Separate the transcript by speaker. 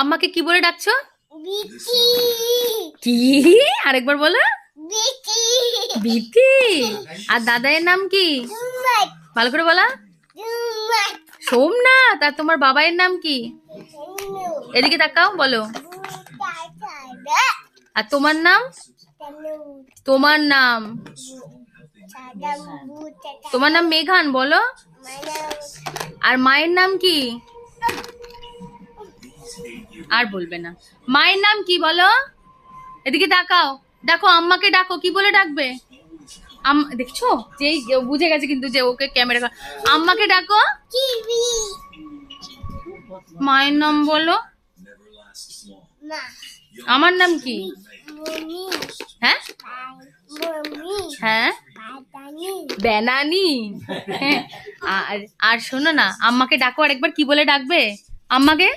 Speaker 1: আম্মাকে কি বলে ডাকছো?
Speaker 2: বিটি
Speaker 1: কি? আরেকবার বলো।
Speaker 2: বিটি
Speaker 1: বিথি। আর দাদাইয়ের নাম কি?
Speaker 2: জুমাত
Speaker 1: ভালো করে বলা।
Speaker 2: জুমাত
Speaker 1: সোমনাথ। আর তোমার বাবাইয়ের নাম কি? এদিকে তাকাও, বলো। আর তোমার নাম? তোমার নাম? তোমার নাম মেঘান, বলো। আর মায়ের নাম কি? আর বলবে না। মায়ের নাম কি বলো? এদিকে তাকাও, দেখো আম্মাকে ডাকো, কি বলে ডাকবে? দেখছো, যেই বুঝে গেছে কিন্তু যে ওকে ক্যামেরা। আম্মাকে ডাকো। মায়ের নাম বলো। আমার নাম কি? হ্যাঁ হ্যাঁ, বেনানি। আর আর শোনো না, আম্মাকে ডাকো আরেকবার, কি বলে ডাকবে আম্মাকে?